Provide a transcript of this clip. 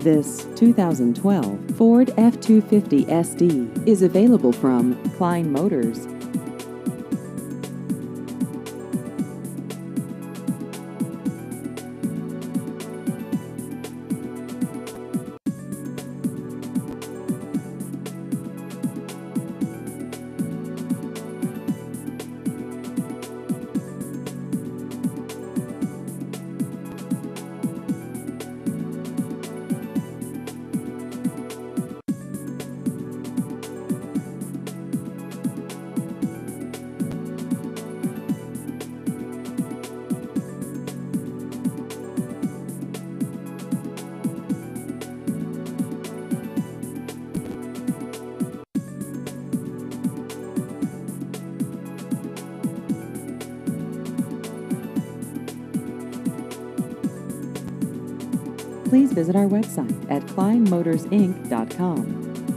This 2012 Ford F-250 SD is available from Klein Motors. Please visit our website at kleinmotorsinc.com.